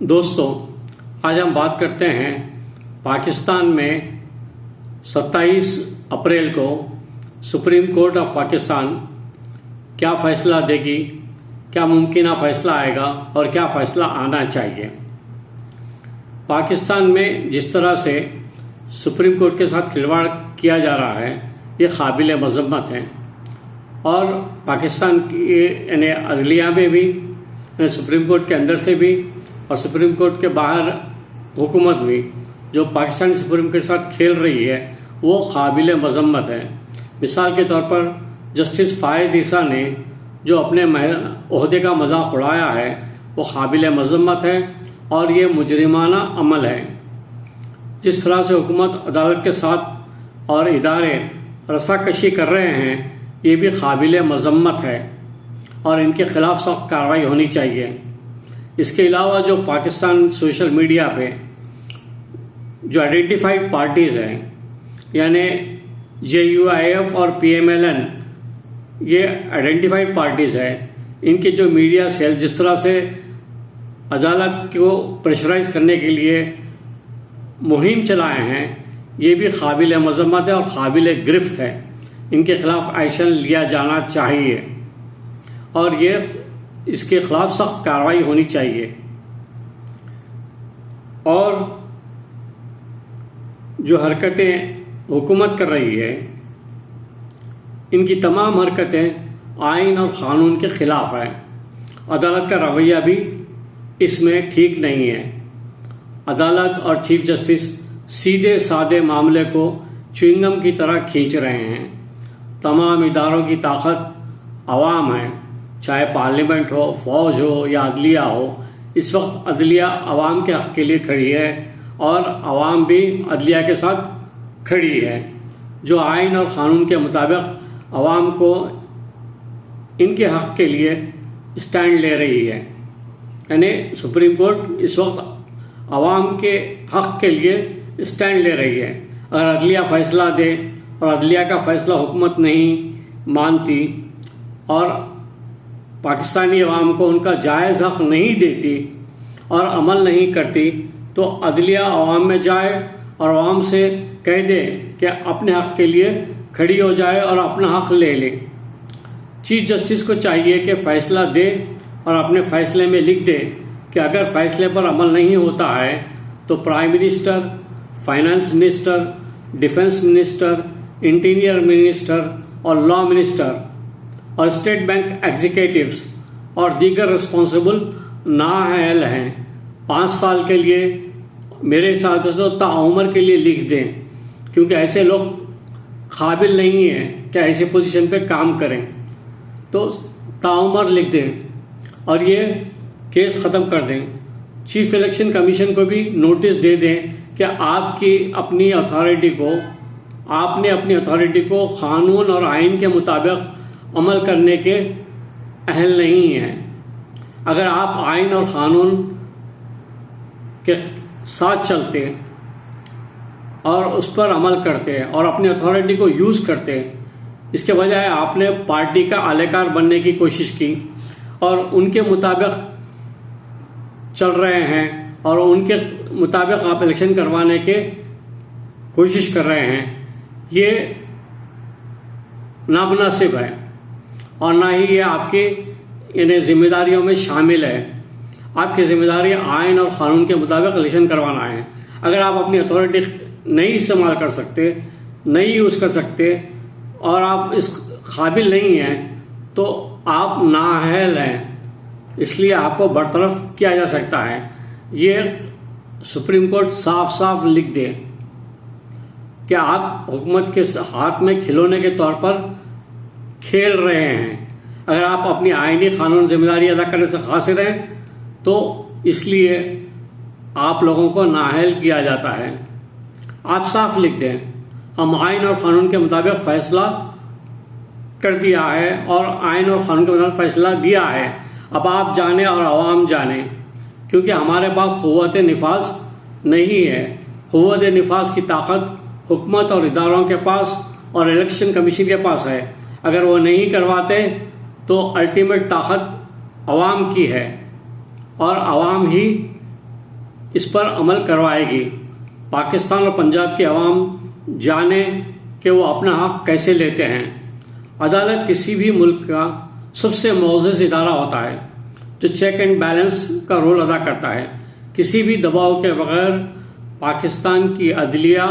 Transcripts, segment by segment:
दोस्तों, आज हम बात करते हैं पाकिस्तान में 27 अप्रैल को सुप्रीम कोर्ट ऑफ पाकिस्तान क्या फ़ैसला देगी, क्या मुमकिन फ़ैसला आएगा और क्या फ़ैसला आना चाहिए। पाकिस्तान में जिस तरह से सुप्रीम कोर्ट के साथ खिलवाड़ किया जा रहा है, ये काबिल मज़म्मत है। और पाकिस्तान की यानी अदलिया में भी, सुप्रीम कोर्ट के अंदर से भी और सुप्रीम कोर्ट के बाहर हुकूमत भी जो पाकिस्तानी सुप्रीम कोर्ट के साथ खेल रही है, वो काबिल मज़म्मत है। मिसाल के तौर पर जस्टिस फ़ायज़ ईसा ने जो अपने ओहदे का मजाक उड़ाया है, वो काबिल मज़म्मत है और ये मुजरिमाना अमल है। जिस तरह से हुकूमत अदालत के साथ और इदारे रस्साकशी कर रहे हैं, ये भी काबिल मज़म्मत है और इनके खिलाफ सख्त कार्रवाई होनी चाहिए। इसके अलावा जो पाकिस्तान सोशल मीडिया पे जो आइडेंटिफाइड पार्टीज़ हैं, यानी JUIF और PMLN, ये आइडेंटिफाइड पार्टीज़ हैं। इनके जो मीडिया सेल जिस तरह से अदालत को प्रेशराइज करने के लिए मुहिम चलाए हैं, ये भी काबिल मज़म्मत है और काबिल गिरफ्त है। इनके खिलाफ एक्शन लिया जाना चाहिए और ये इसके खिलाफ सख्त कार्रवाई होनी चाहिए। और जो हरकतें हुकूमत कर रही है, इनकी तमाम हरकतें आइन और क़ानून के ख़िलाफ़ है। अदालत का रवैया भी इसमें ठीक नहीं है। अदालत और चीफ जस्टिस सीधे साधे मामले को च्युइंगम की तरह खींच रहे हैं। तमाम इदारों की ताकत अवाम है, चाहे पार्लियामेंट हो, फौज हो या अदलिया हो। इस वक्त अदलिया अवाम के हक़ के लिए खड़ी है और अवाम भी अदलिया के साथ खड़ी है, जो आइन और क़ानून के मुताबिक अवाम को इनके हक़ के लिए स्टैंड ले रही है। यानी सुप्रीम कोर्ट इस वक्त अवाम के हक़ के लिए स्टैंड ले रही है। अगर अदलिया फ़ैसला दे और अदलिया का फ़ैसला हुकूमत नहीं मानती और पाकिस्तानी अवाम को उनका जायज़ हक़ नहीं देती और अमल नहीं करती, तो अदलिया अवाम में जाए और अवाम से कह दे कि अपने हक़ के लिए खड़ी हो जाए और अपना हक़ ले ले। चीफ जस्टिस को चाहिए कि फ़ैसला दे और अपने फ़ैसले में लिख दे कि अगर फ़ैसले पर अमल नहीं होता है तो prime minister, finance minister, defence minister, interior minister और लॉ मिनिस्टर और स्टेट बैंक एग्जीक्यूटिव्स और दीगर रिस्पॉन्सिबल नाअहल हैं 5 साल के लिए, मेरे हिसाब से तो ताउम्र के लिए लिख दें, क्योंकि ऐसे लोग काबिल नहीं हैं कि ऐसी पोजीशन पे काम करें। तो ताउम्र लिख दें और ये केस ख़त्म कर दें। चीफ इलेक्शन कमीशन को भी नोटिस दे दें कि आपने अपनी अथॉरिटी को क़ानून और आइन के मुताबिक अमल करने के अहल नहीं हैं। अगर आप आइन और क़ानून के साथ चलते और उस पर अमल करते और अपनी अथॉरिटी को यूज़ करते, इसके बजाय आपने पार्टी का आलेकार बनने की कोशिश की और उनके मुताबिक चल रहे हैं और उनके मुताबिक आप इलेक्शन करवाने के कोशिश कर रहे हैं, ये नामुनासिब है और ना ही ये आपकी यानी जिम्मेदारियों में शामिल है। आपकी जिम्मेदारी आइन और क़ानून के मुताबिक इलेक्शन करवाना है। अगर आप अपनी अथॉरिटी नहीं इस्तेमाल कर सकते, नहीं यूज़ कर सकते और आप इस काबिल नहीं हैं, तो आप नाअहल हैं, इसलिए आपको बरतरफ किया जा सकता है। ये सुप्रीम कोर्ट साफ साफ लिख दे कि आप हुकूमत के हाथ में खिलौने के तौर पर खेल रहे हैं। अगर आप अपनी आईनी कानून जिम्मेदारी अदा करने से कासिर हैं, तो इसलिए आप लोगों को नाअहल किया जाता है। आप साफ लिख दें, हम आइन और क़ानून के मुताबिक फ़ैसला कर दिया है और आइन और क़ानून के मुताबिक फ़ैसला दिया है। अब आप जाने और अवाम जाने, क्योंकि हमारे पास क़ुव्वत निफाज नहीं है। क़ुव्वत निफाज की ताकत हुकूमत और इदारों के पास और इलेक्शन कमीशन के पास है। अगर वो नहीं करवाते तो अल्टीमेट ताकत अवाम की है और अवाम ही इस पर अमल करवाएगी। पाकिस्तान और पंजाब की आवाम जाने कि वो अपना हक कैसे लेते हैं। अदालत किसी भी मुल्क का सबसे मोअज़्ज़ज़ इदारा होता है जो चेक एंड बैलेंस का रोल अदा करता है। किसी भी दबाव के बगैर पाकिस्तान की अदलिया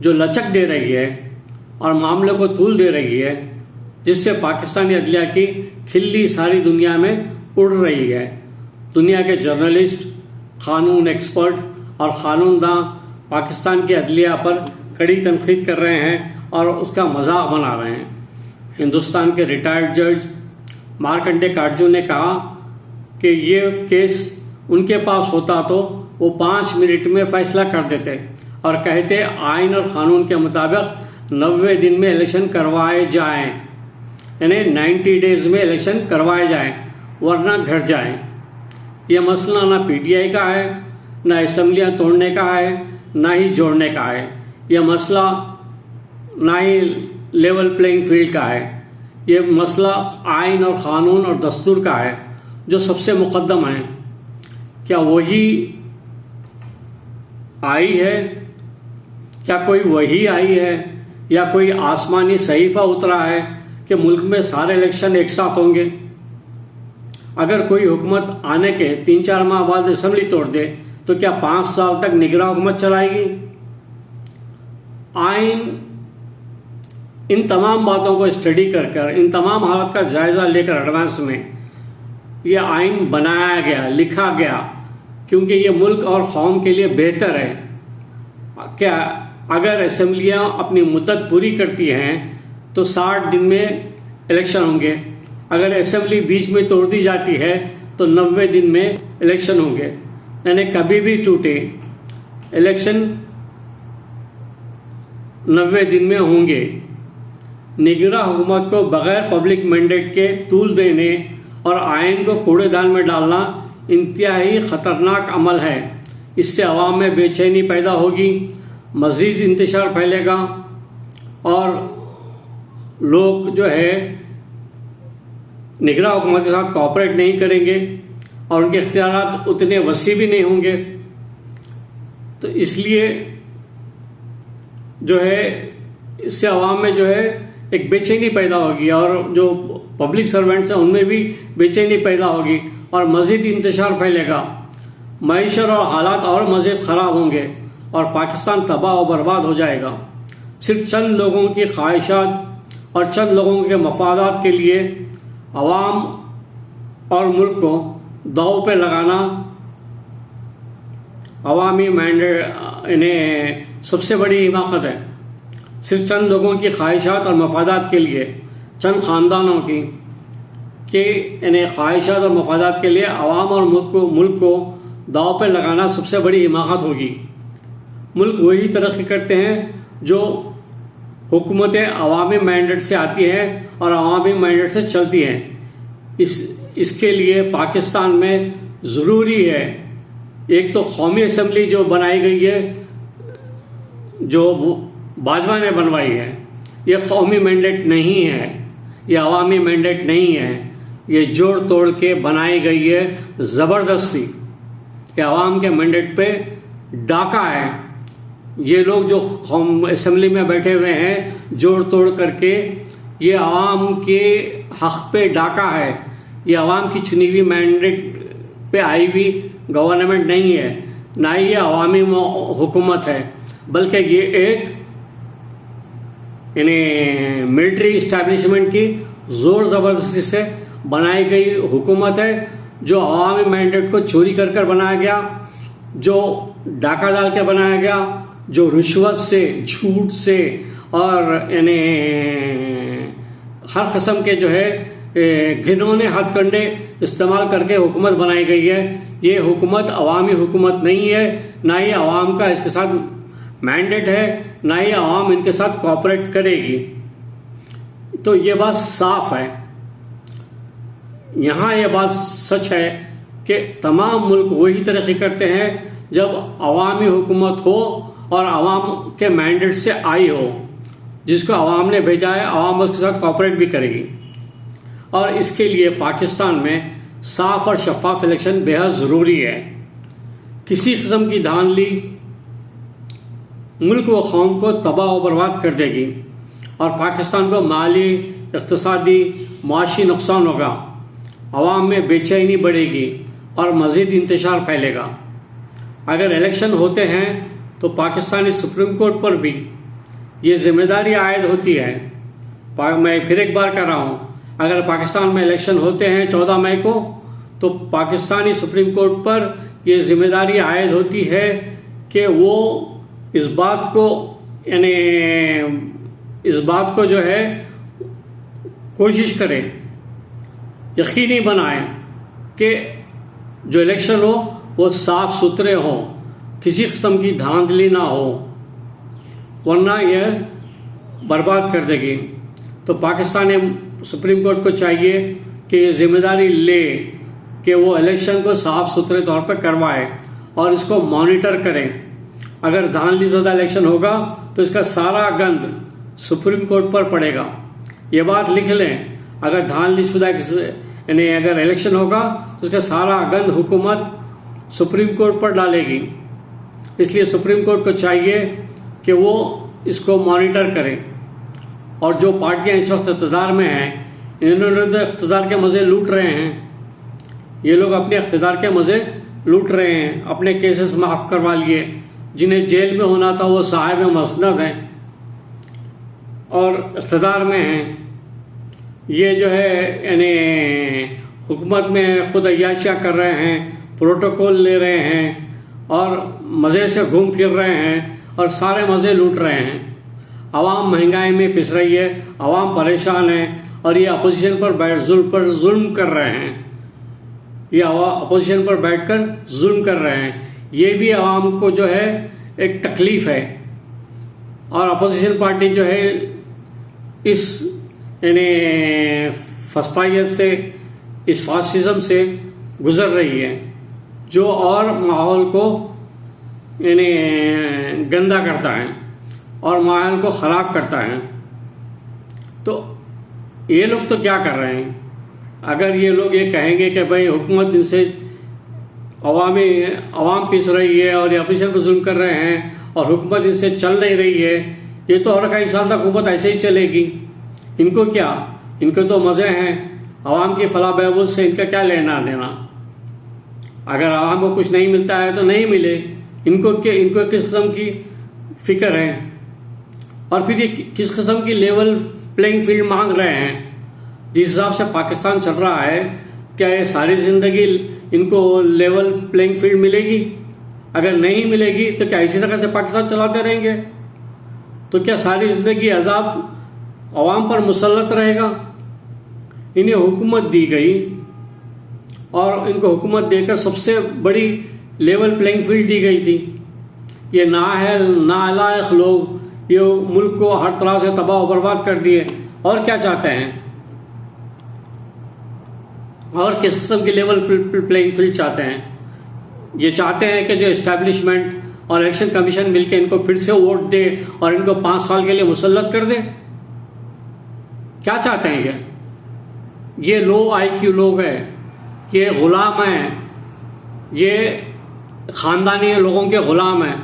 जो लचक दे रही है और मामले को तूल दे रही है, जिससे पाकिस्तानी अदलिया की खिल्ली सारी दुनिया में उड़ रही है। दुनिया के जर्नलिस्ट, कानून एक्सपर्ट और कानूनदां पाकिस्तान की अदलिया पर कड़ी तनकीद कर रहे हैं और उसका मजाक बना रहे हैं। हिंदुस्तान के रिटायर्ड जज मार्कंडे काटजू ने कहा कि ये केस उनके पास होता तो वो 5 मिनट में फैसला कर देते और कहते आइन और कानून के मुताबिक 90 दिन में इलेक्शन करवाए जाएं, यानी 90 डेज में इलेक्शन करवाए जाएं, वरना घर जाएं। यह मसला ना पीटीआई का है, ना असेंबलियां तोड़ने का है, ना ही जोड़ने का है। यह मसला ना ही लेवल प्लेइंग फील्ड का है। यह मसला आइन और कानून और दस्तूर का है जो सबसे मुकद्दम है। क्या वही आई है? क्या कोई वही आई है या कोई आसमानी सहीफा उतरा है कि मुल्क में सारे इलेक्शन एक साथ होंगे? अगर कोई हुकूमत आने के 3-4 माह बाद असेंबली तोड़ दे तो क्या 5 साल तक निगरां हुकूमत चलाएगी? आइन इन तमाम बातों को स्टडी कर इन तमाम हालत का जायजा लेकर एडवांस में यह आइन बनाया गया, लिखा गया, क्योंकि ये मुल्क और कौम के लिए बेहतर है। क्या अगर असेंबलियां अपनी मुद्दत पूरी करती हैं तो 60 दिन में इलेक्शन होंगे। अगर असेंबली बीच में तोड़ दी जाती है तो 90 दिन में इलेक्शन होंगे, यानी कभी भी टूटे इलेक्शन 90 दिन में होंगे। निगरां हुकूमत को बगैर पब्लिक मैंडेट के तूल देने और आइन को कूड़ेदान में डालना इंतहाई खतरनाक अमल है। इससे अवाम में बेचैनी पैदा होगी, मजीद इंतशार फैलेगा और लोग जो है निगरां हुकूमत के साथ कोऑपरेट नहीं करेंगे और उनके इख्तियारात उतने वसी भी नहीं होंगे। तो इसलिए जो है इससे अवाम में जो है एक बेचैनी पैदा होगी और जो पब्लिक सर्वेंट्स हैं उनमें भी बेचैनी पैदा होगी और मजीद इंतशार फैलेगा। मईशत और हालात और मजीद ख़राब होंगे और पाकिस्तान तबाह और बर्बाद हो जाएगा। सिर्फ चंद लोगों की ख्वाहिशात और चंद लोगों के मफादात के लिए अवाम और मुल्क को दाव पे लगाना अवामी मैंडेट इन्हें सबसे बड़ी हिमाकत है। सिर्फ चंद लोगों की ख्वाहिशात और मफादात के लिए, चंद ख़ानदानों की कि इन्हें ख्वाहिशात और मफादात के लिए अवाम और मुल्क को दाव पे लगाना सबसे बड़ी हिमाकत होगी। मुल्क वही तरक्की करते हैं जो हुकूमतें अवामी मैंडेट से आती हैं और अवामी मैंडेट से चलती हैं। इसके लिए पाकिस्तान में ज़रूरी है एक तो कौमी असम्बली जो बनाई गई है, जो बाजवा ने बनवाई है, ये कौमी मैंडेट नहीं है, ये अवामी मैंडेट नहीं है, ये जोड़ तोड़ के बनाई गई है ज़बरदस्ती। ये अवाम के मैंडेट पे डाका है। ये लोग जो असेंबली में बैठे हुए हैं जोड़ तोड़ करके, ये अवाम के हक पे डाका है। ये अवाम की चुनी हुई मैंडेट पे आई हुई गवर्नमेंट नहीं है, ना ही ये अवामी हुकूमत है, बल्कि ये एक इन्हें मिलिट्री इस्टेब्लिशमेंट की ज़ोर ज़बरदस्ती से बनाई गई हुकूमत है, जो अवामी मैंडेट को चोरी कर कर बनाया गया, जो डाका डाल के बनाया गया, जो रिश्वत से, झूठ से और इन्हें हर किस्म के जो है घिनौने हथकंडे इस्तेमाल करके हुकूमत बनाई गई है। ये हुकूमत अवामी हुकूमत नहीं है, ना ही अवाम का इसके साथ मैंडेट है, ना ही अवाम इनके साथ कोऑपरेट करेगी। तो ये बात साफ है। यहाँ ये बात सच है कि तमाम मुल्क वही तरक्की करते हैं जब अवामी हुकूमत हो और अवाम के मैंडेट से आई हो, जिसको अवाम ने भेजा है, अवाम उसके साथ कोऑपरेट भी करेगी। और इसके लिए पाकिस्तान में साफ और शफाफ इलेक्शन बेहद ज़रूरी है। किसी किस्म की धांधली मुल्क व कौम को तबाह व बर्बाद कर देगी और पाकिस्तान को माली, इक़्तिसादी, माशी नुकसान होगा। अवाम में बेचैनी बढ़ेगी और मज़ीद इंतशार फैलेगा। अगर इलेक्शन होते हैं तो पाकिस्तानी सुप्रीम कोर्ट पर भी ये जिम्मेदारी आयद होती है। मैं फिर एक बार कह रहा हूँ, अगर पाकिस्तान में इलेक्शन होते हैं 14 मई को, तो पाकिस्तानी सुप्रीम कोर्ट पर यह जिम्मेदारी आयद होती है कि वो इस बात को जो है कोशिश करें, यकीनी बनाएं कि जो इलेक्शन हो वो साफ सुथरे हो, किसी किस्म की धांधली ना हो, वरना यह बर्बाद कर देगी। तो पाकिस्तानी सुप्रीम कोर्ट को चाहिए कि ये जिम्मेदारी ले कि वो इलेक्शन को साफ सुथरे तौर पर करवाए और इसको मॉनिटर करें। अगर धांधली ज़दा इलेक्शन होगा तो इसका सारा गंद सुप्रीम कोर्ट पर पड़ेगा। ये बात लिख लें, अगर धांधली शुदा अगर इलेक्शन होगा तो इसका सारा गंद हुकूमत सुप्रीम कोर्ट पर डालेगी। इसलिए सुप्रीम कोर्ट को चाहिए कि वो इसको मॉनिटर करें। और जो पार्टियां इस वक्त इक़्तिदार में हैं, इन्होंने तो इक़्तिदार के मज़े लूट रहे हैं। ये लोग अपने इक़्तिदार के मज़े लूट रहे हैं, अपने केसेस माफ़ करवा लिए। जिन्हें जेल में होना था वो साहिब मसनद हैं और इक़्तिदार में हैं। ये जो है यानी हुकूमत में खुद अय्याशियाँ कर रहे हैं, प्रोटोकॉल ले रहे हैं और मज़े से घूम फिर रहे हैं और सारे मज़े लूट रहे हैं। आवाम महंगाई में पिस रही है, आवाम परेशान है और ये अपोजिशन पर जुल्म कर रहे हैं। ये अपोजिशन पर बैठकर जुल्म कर रहे हैं। ये भी आवाम को जो है एक तकलीफ है और अपोजिशन पार्टी जो है इस यानी फस्तायत से, इस फासिज्म से गुजर रही है, जो और माहौल को यानी गंदा करता है और माहौल को ख़राब करता है। तो ये लोग तो क्या कर रहे हैं? अगर ये लोग ये कहेंगे कि भाई हुकूमत इनसे अवाम पिस रही है और ये अपोजिशन पर जुल्म कर रहे हैं और हुकूमत इनसे चल नहीं रही है, ये तो और कई साल तक हुकूमत ऐसे ही चलेगी। इनको क्या, इनको तो मज़े हैं, अवाम की फलाह बहबूद से इनका क्या लेना देना। अगर आवाम को कुछ नहीं मिलता है तो नहीं मिले, इनको किस किस्म की फ़िक्र है। और फिर ये किस किस्म की लेवल प्लेइंग फील्ड मांग रहे हैं। जिस हिसाब से पाकिस्तान चल रहा है, क्या ये सारी ज़िंदगी इनको लेवल प्लेइंग फील्ड मिलेगी? अगर नहीं मिलेगी तो क्या इसी तरह से पाकिस्तान चलाते रहेंगे? तो क्या सारी ज़िंदगी अजाब अवाम पर मुसल्लत रहेगा? इन्हें हुकूमत दी गई और इनको हुकूमत देकर सबसे बड़ी लेवल प्लेइंग फील्ड दी गई थी। ये नालायक लोग ये मुल्क को हर तरह से तबाह बर्बाद कर दिए। और क्या चाहते हैं? और किस किस्म की लेवल प्लेइंग फील्ड चाहते हैं? ये चाहते हैं कि जो इस्टेब्लिशमेंट और इलेक्शन कमीशन मिलकर इनको फिर से वोट दे और इनको 5 साल के लिए मुसल्लत कर दे। क्या चाहते हैं ये लो IQ लोग हैं, ये गुलाम हैं, ये ख़ानदानी लोगों के गुलाम हैं।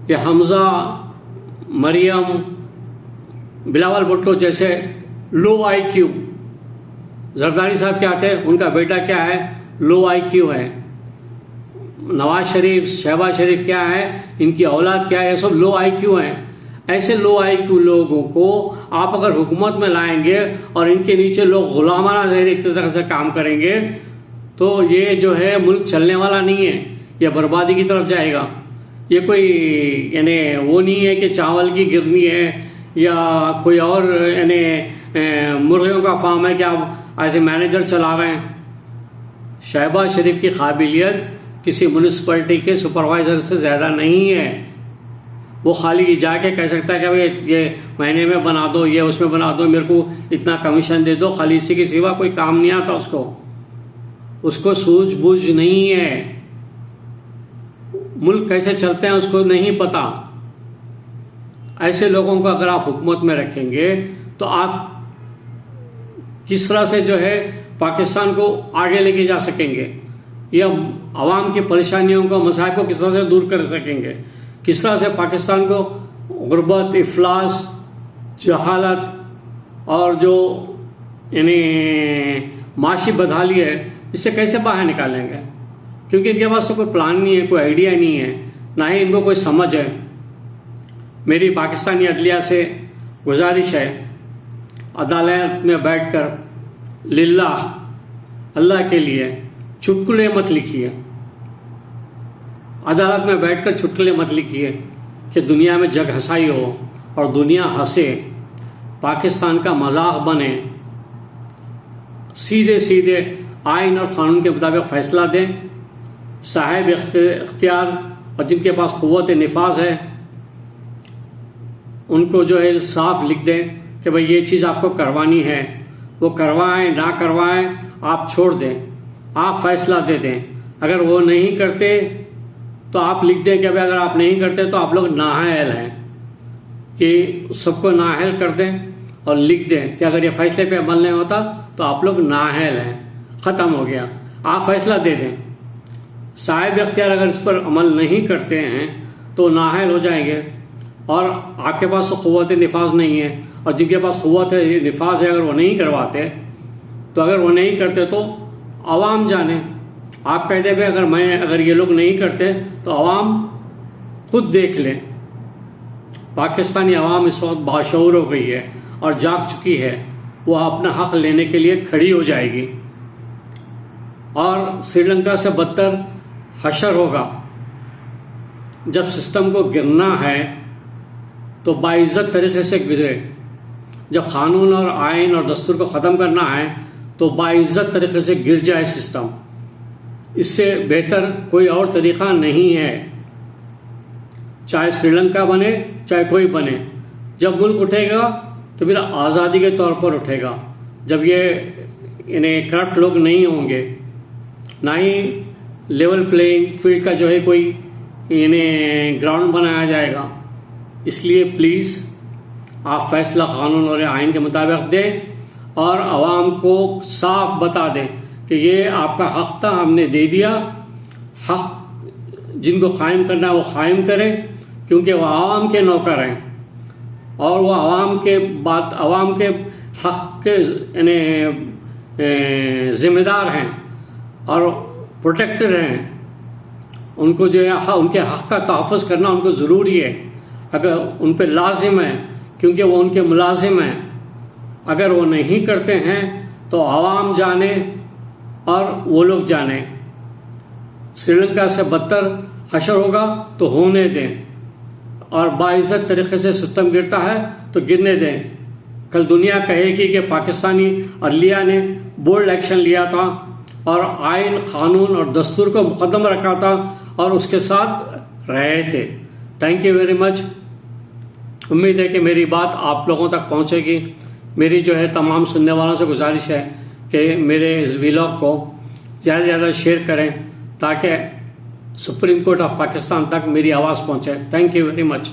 ये हमज़ा, मरियम, बिलावल भुट्टो जैसे लो IQ, जरदारी साहब क्या थे, उनका बेटा क्या है, लो IQ है। नवाज शरीफ, शहबाज शरीफ क्या है, इनकी औलाद क्या है, ये सब लो IQ हैं। ऐसे लो IQ लोगों को आप अगर हुकूमत में लाएंगे और इनके नीचे लोग गुलामाना ज़हनी एक तरह से काम करेंगे तो ये जो है मुल्क चलने वाला नहीं है, ये बर्बादी की तरफ जाएगा। ये कोई यानी वो नहीं है कि चावल की गिरनी है या कोई और यानी मुर्गियों का फार्म है कि आप ऐसे मैनेजर चला रहे हैं। शहबाज शरीफ की काबिलियत किसी म्यूनिसिपैलिटी के सुपरवाइज़र से ज़्यादा नहीं है। वो खाली जाके कह सकता है कि भाई ये महीने में बना दो, ये उसमें बना दो, मेरे को इतना कमीशन दे दो। खाली इसी के सिवा कोई काम नहीं आता उसको सूझबूझ नहीं है। मुल्क कैसे चलते हैं उसको नहीं पता। ऐसे लोगों को अगर आप हुकूमत में रखेंगे तो आप किस तरह से जो है पाकिस्तान को आगे लेके जा सकेंगे? यह आवाम की परेशानियों को, मसाइब को किस तरह से दूर कर सकेंगे, किस तरह से पाकिस्तान को गुर्बत, इफलास, जहालत और जो यानी माशी बदहाली है, इससे कैसे बाहर निकालेंगे। क्योंकि इनके पास तो कोई प्लान नहीं है, कोई आइडिया नहीं है, ना ही इनको कोई समझ है। मेरी पाकिस्तानी अदलिया से गुजारिश है, अदालत में बैठकर लिल्लाह, अल्लाह के लिए चुटकुले मत लिखिए। अदालत में बैठकर चुटकुले मत लिखिए कि दुनिया में जग हंसाई हो और दुनिया हंसे, पाकिस्तान का मजाक बने। सीधे सीधे आइन और क़ानून के मुताबिक फ़ैसला दें। साहिब इख्तियार और जिनके पास क़ुव्वत निफाज है, उनको जो है साफ लिख दें कि भाई ये चीज़ आपको करवानी है, वो करवाएं ना करवाएं आप छोड़ दें, आप फैसला दे दें। अगर वो नहीं करते तो आप लिख दें कि भाई अगर आप नहीं करते तो आप लोग नाअहल हैं, कि सबको नाअहल कर दें और लिख दें कि अगर ये फैसले पे अमल नहीं होता तो आप लोग नाअहल हैं, ख़त्म हो गया। आप फैसला दे दें। साहिब इख्तियार अगर इस पर अमल नहीं करते हैं तो नाअहल हो जाएंगे और आपके पास तो क़ुव्वत निफाज नहीं है, और जिनके पास क़ुव्वत निफाज है अगर वो नहीं करवाते तो अगर वो नहीं करते तो आवाम जाने। आप कहते भाई अगर ये लोग नहीं करते तो आवाम खुद देख लें। पाकिस्तानी आवाम इस वक्त बाशऊर हो गई है और जाग चुकी है, वो अपना हक़ लेने के लिए खड़ी हो जाएगी और श्रीलंका से बदतर हशर होगा। जब सिस्टम को गिरना है तो बाइज्जत तरीके से गिरे। जब कानून और आइन और दस्तूर को ख़त्म करना है तो बाइज्जत तरीके से गिर जाए सिस्टम। इससे बेहतर कोई और तरीक़ा नहीं है, चाहे श्रीलंका बने चाहे कोई बने। जब मुल्क उठेगा तो फिर आज़ादी के तौर पर उठेगा, जब ये इन्हें करप्ट लोग नहीं होंगे, ना ही लेवल प्लेइंग फील्ड का जो है कोई इन्हें ग्राउंड बनाया जाएगा। इसलिए प्लीज़ आप फैसला कानून और आइन के मुताबिक दें और आवाम को साफ बता दें कि ये आपका हक़ था, हमने दे दिया। हक़ जिनको कायम करना है वो कायम करें, क्योंकि वो आवाम के नौकर हैं और वो आवाम के हक़ के ज़िम्मेदार हैं और प्रोटेक्टर हैं। उनको जो है उनके हक़ का तहफ़्फ़ुज़ करना उनको ज़रूरी है, अगर उन पर लाजिम है, क्योंकि वो उनके मुलाजिम हैं। अगर वो नहीं करते हैं तो आवाम जाने और वो लोग जाने। श्रीलंका से बदतर हशर होगा तो होने दें, और बाइज्जत तरीके से सिस्टम गिरता है तो गिरने दें। कल दुनिया कहेगी कि पाकिस्तानी अदलिया ने बोल्ड एक्शन लिया था और आइन, कानून और दस्तूर को मुकद्दम रखा था और उसके साथ रहे थे। Thank you very much. उम्मीद है कि मेरी बात आप लोगों तक पहुंचेगी। मेरी जो है तमाम सुनने वालों से गुजारिश है कि मेरे इस व्लॉग को ज़्यादा से ज़्यादा शेयर करें ताकि सुप्रीम कोर्ट ऑफ पाकिस्तान तक मेरी आवाज़ पहुंचे। Thank you very much.